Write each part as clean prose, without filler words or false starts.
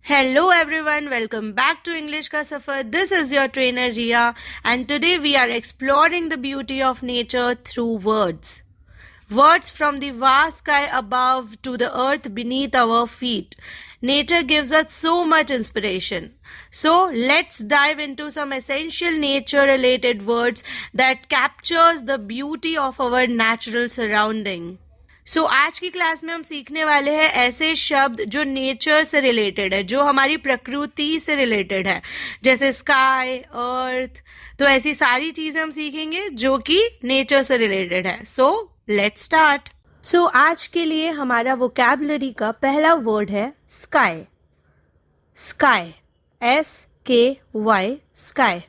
Hello everyone, welcome back to English Ka Safar. This is your trainer Ria, and today we are exploring the beauty of nature through words. Words from the vast sky above to the earth beneath our feet. Nature gives us so much inspiration. So let's dive into some essential nature related words that captures the beauty of our natural surrounding. आज की class में हम सीखने वाले हैं ऐसे शब्द जो नेचर से रिलेटेड है, जो हमारी प्रकृति से रिलेटेड है, जैसे स्काई, अर्थ. तो ऐसी सारी चीजें हम सीखेंगे जो कि नेचर से रिलेटेड है. So let's start. आज के लिए हमारा वोकैबुलरी का पहला वर्ड है sky. Sky, SKY, sky.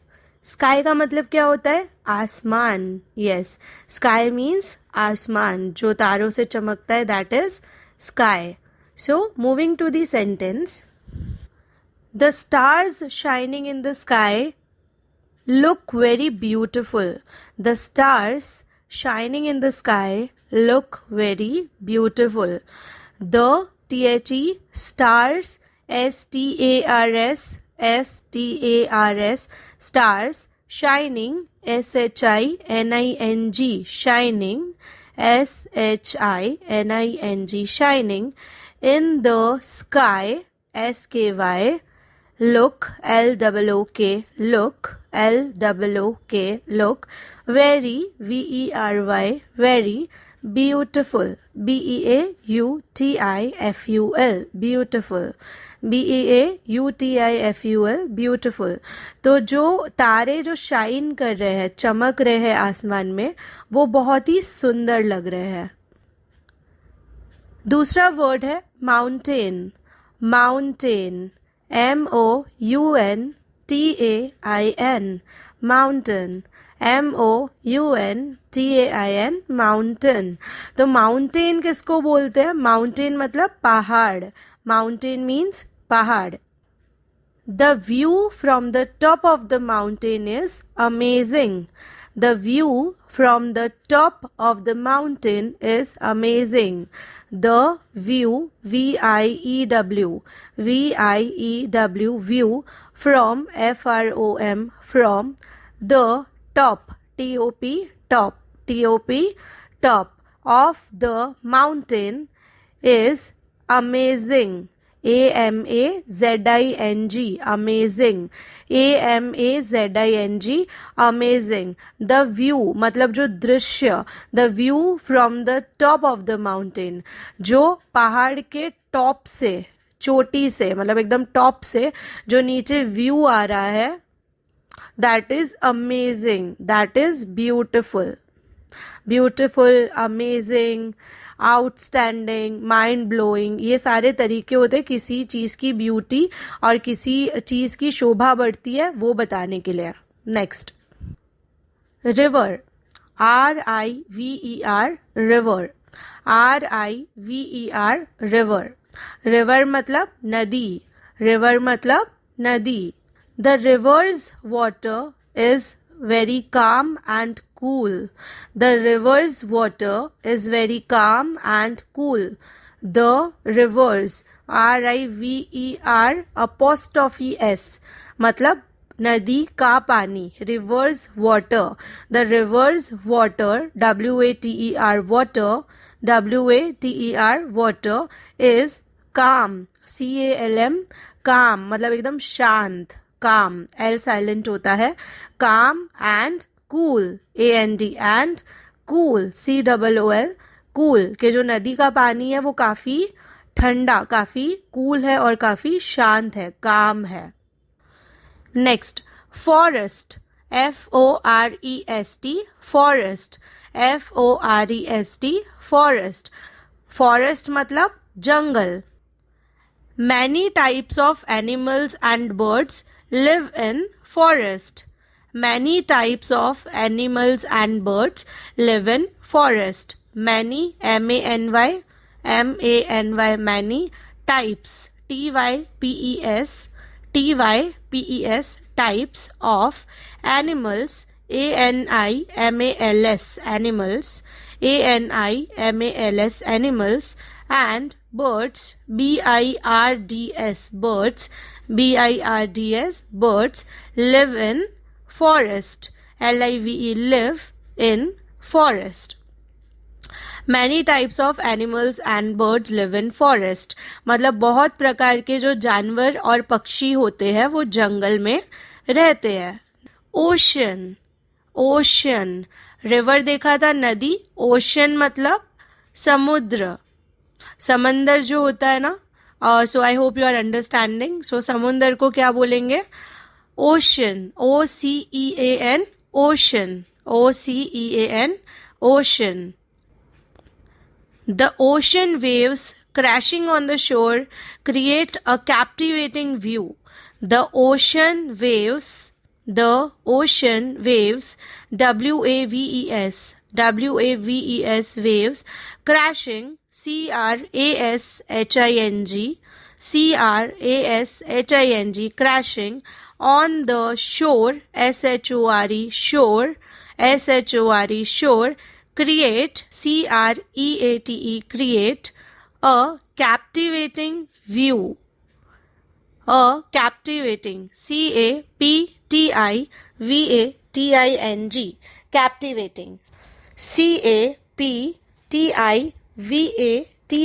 Sky का मतलब क्या होता है? आसमान. यस, स्काई मीन्स आसमान, जो तारों से चमकता है, that is sky. So moving to the sentence, the stars shining in the sky look very beautiful. The stars shining in the sky look very beautiful. The THE stars, STARS, stars, shining, SHINING, shining, SHINING, shining, in the sky, SKY, look, LOOK, look, LOOK, very, VERY, very, beautiful, BEAUTIFUL, beautiful, BEAUTIFUL, beautiful. तो जो तारे जो shine कर रहे हैं, चमक रहे हैं आसमान में, वो बहुत ही सुंदर लग रहे हैं. दूसरा वर्ड है mountain. Mountain, MOUNTAIN, mountain, MOUNTAIN, mountain. तो माउंटेन किसको बोलते हैं? माउंटेन मतलब पहाड़. माउंटेन मीन्स पहाड़. The view from the top of the mountain is amazing. The view from the top of the mountain is amazing. The view, VIEW, view, from, FROM, from, the top, TOP, top of the mountain is amazing. AMAZING, amazing. AMAZING, amazing. The view मतलब जो दृश्य, the view from the top of the mountain, जो पहाड़ के top से, चोटी से, मतलब एकदम टॉप से जो नीचे व्यू आ रहा है, that is amazing, that is beautiful. Beautiful, amazing, outstanding, mind blowing, ये सारे तरीके होते हैं किसी चीज की ब्यूटी और किसी चीज की शोभा बढ़ती है वो बताने के लिए. Next, river. RIVER, river. RIVER, river. River मतलब नदी. रिवर मतलब नदी. The reverse water is very calm and cool. The river's water is very calm and cool. The rivers, RIVER'(S), मतलब नदी का पानी. River's water. The river's water, WATER, water is calm, CALM, calm मतलब एकदम शांत. काम, L साइलेंट होता है. काम and cool, AND, and cool, COOL, cool, के जो नदी का पानी है वो काफी ठंडा, काफी कूल है और काफी शांत है, काम है. Next, forest. FOREST, forest. FOREST, forest. Forest मतलब जंगल. Many types of animals and birds live in forest. Many types of animals and birds live in forest. Many, MANY, many, types, TYPES, types of animals, ANIMALS, animals, ANIMALS, animals, and birds, birds, birds, birds, birds live in forest, live, live in forest. Many types of animals and birds live in forest. मतलब बहुत प्रकार के जो जानवर और पक्षी होते हैं वो जंगल में रहते हैं. ओशन, ओशन, रिवर देखा था नदी, ओशन मतलब समुद्र, समंदर जो होता है ना. So I hope you are understanding. So समुद्र को क्या बोलेंगे? Ocean, OCEAN, ocean, OCEAN, ocean. The ocean waves crashing on the shore create a captivating view. The ocean waves, WAVES, WAVES, waves crashing, CRASHING, crashing on the shore, SHORE, shore, create, CREATE, create a captivating view, a captivating, CAPTIVATING, captivating,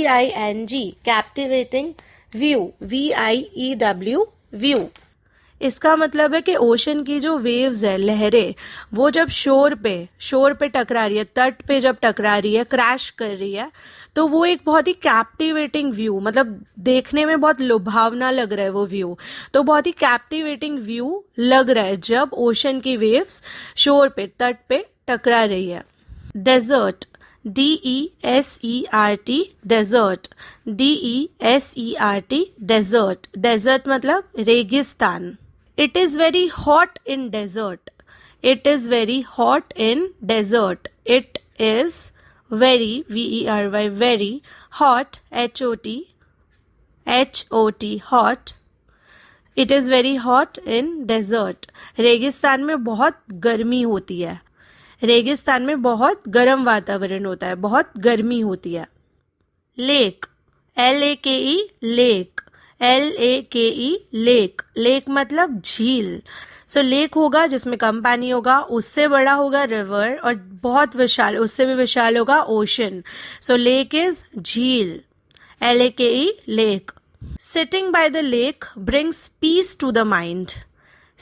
CAPTIVATING, captivating view, VIEW, view. इसका मतलब है कि ocean की जो waves है, लहरें, वो जब शोर पे टकरा रही है, तट पे जब टकरा रही है, क्रैश कर रही है, तो वो एक बहुत ही कैप्टिवेटिंग व्यू, मतलब देखने में बहुत लुभावना लग रहा है वो व्यू. तो बहुत ही कैप्टिवेटिंग व्यू लग रहा है जब ओशन की वेव्स शोर पे, तट पे टकरा रही है. Desert, DESERT, desert, DESERT, desert. Desert मतलब रेगिस्तान. It is very hot in desert. It is very hot in desert. It is very, VERY, very hot, HOT, hot. It is very hot in desert. रेगिस्तान में बहुत गर्मी होती है. रेगिस्तान में बहुत गर्म वातावरण होता है, बहुत गर्मी होती है. Lake, LAKE, lake, LAKE, lake. Lake मतलब झील. सो लेक होगा जिसमें कम पानी होगा, उससे बड़ा होगा रिवर, और बहुत विशाल, उससे भी विशाल होगा ओशन. सो लेक इज झील, LAKE, lake. Sitting by the lake brings peace to the mind.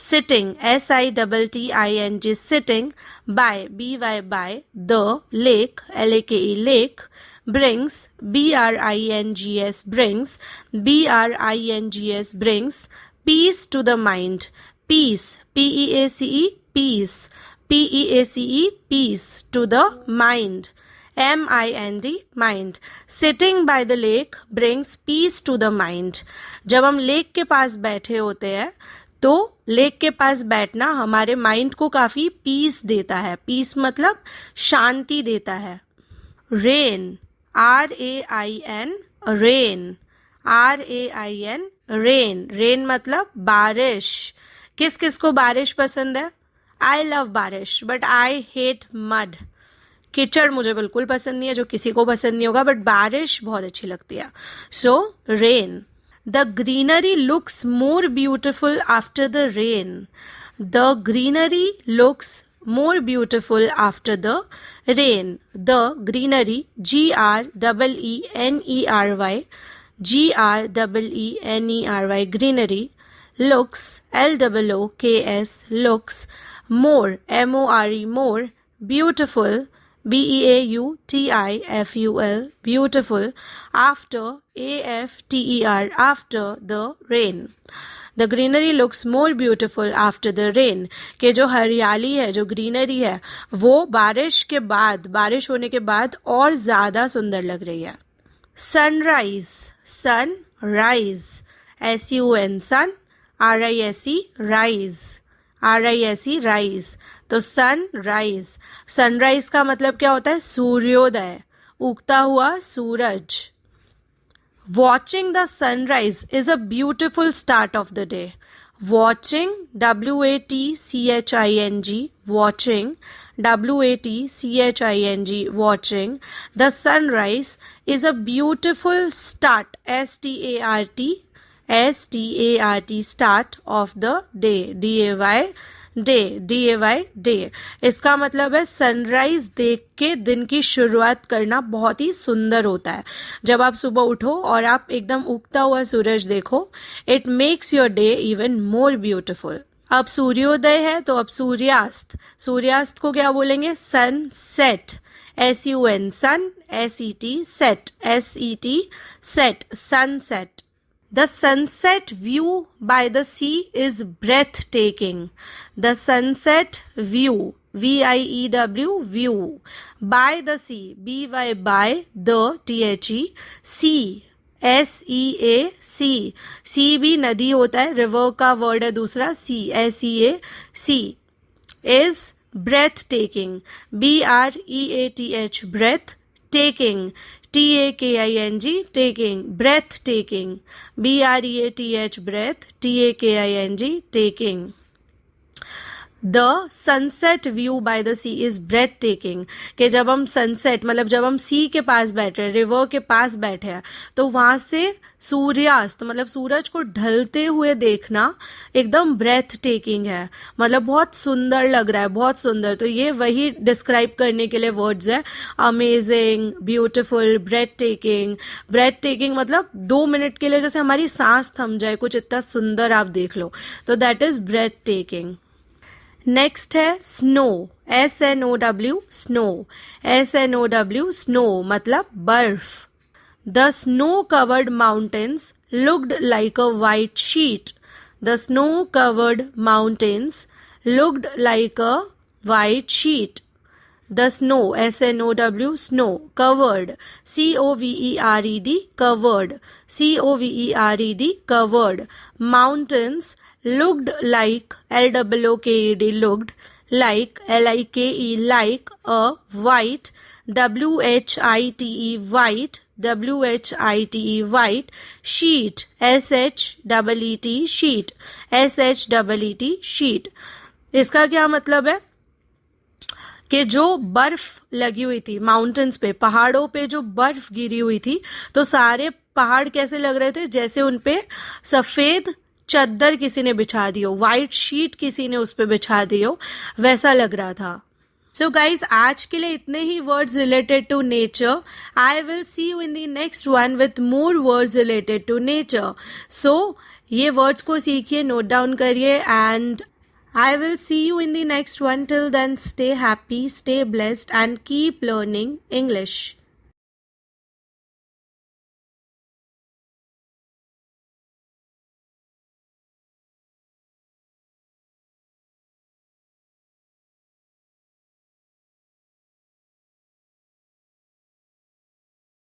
Sitting, SITTING, sitting by, BY, by the lake, LAKE, lake, brings, BRINGS, brings, BRINGS, brings peace to the mind. Peace, PEACE, peace, PEACE, peace to the mind. MIND, mind. Sitting by the lake brings peace to the mind. जब हम lake के पास बैठे होते हैं तो lake के पास बैठना हमारे माइंड को काफी पीस देता है. पीस मतलब शांति देता है. Rain, RAIN, rain, RAIN, rain. Rain मतलब बारिश. किस किस को बारिश पसंद है? आई लव बारिश बट आई हेट मड. कीचड़ मुझे बिल्कुल पसंद नहीं है, जो किसी को पसंद नहीं होगा, बट बारिश बहुत अच्छी लगती है. सो rain. The greenery looks more beautiful after the rain. The greenery looks more beautiful after the rain. The greenery, GREENERY, GREENERY, greenery, looks, LOOKS, looks, more, MORE, more, beautiful, BEAUTIFUL, beautiful, after, AFTER, after the rain. The greenery looks more beautiful after the rain. कि जो हरियाली है, जो greenery है, वो बारिश के बाद, बारिश होने के बाद और ज्यादा सुंदर लग रही है. Sunrise, sunrise, SUN, sun, RISE, rise, RISE, rise. तो सनराइज. सनराइज का मतलब क्या होता है? सूर्योदय, उगता हुआ सूरज. Watching the sunrise is a beautiful start of the day. Watching, WATCHING, watching, WATCHING, watching. The sunrise is a beautiful start, START, start of the day, DAY. इसका मतलब है सनराइज देख के दिन की शुरुआत करना बहुत ही सुंदर होता है. जब आप सुबह उठो और आप एकदम उगता हुआ सूरज देखो, it makes your day even more beautiful. अब सूर्योदय है तो अब सूर्यास्त को क्या बोलेंगे? Sunset, SUN, sun, SET, set, sunset. The sunset view by the sea is breathtaking. The sunset view, VIEW, view, by the sea, BY, by, the, THE, sea, SEA, sea भी नदी होता है, रिवर का वर्ड है दूसरा, SEA, is breathtaking, BREATH, breath, taking, TAKING, taking, breathtaking, BREATH, breath, TAKING, taking. The sunset view by the sea is breathtaking. कि जब हम सनसेट मतलब जब हम सी के पास बैठे हैं, रिवर के पास बैठे हैं, तो वहां से सूर्यास्त मतलब सूरज को ढलते हुए देखना एकदम ब्रेथ टेकिंग है, मतलब बहुत सुंदर लग रहा है, बहुत सुंदर. तो ये वही डिस्क्राइब करने के लिए वर्ड्स है, अमेजिंग, ब्यूटिफुल, ब्रेथ टेकिंग मतलब 2 मिनट के लिए जैसे हमारी सांस थम जाए, कुछ इतना सुंदर आप देख लो, तो that is breathtaking. Next है स्नो, SNOW, स्नो मतलब बर्फ. The snow covered mountains looked like a white sheet. The snow covered mountains looked like a white sheet. The snow, SNOW, snow, covered, COVERED, covered, mountains looked like, LOOKED, looked like, LIKE, like a white, WHITE, white, sheet, SHEET, sheet. इसका क्या मतलब है कि जो बर्फ लगी हुई थी माउंटेन्स पे, पहाड़ों पे जो बर्फ गिरी हुई थी, तो सारे पहाड़ कैसे लग रहे थे? जैसे उनपे सफेद चद्दर किसी ने बिछा दी हो, व्हाइट शीट किसी ने उस पे बिछा दी हो, वैसा लग रहा था. सो गाइज, आज के लिए इतने ही words related to nature. I will see you in the next one with more words related to nature. So ये वर्ड्स को सीखिए, नोट डाउन करिए, and I will see you in the next one. Till then, stay happy, stay blessed, and keep learning English.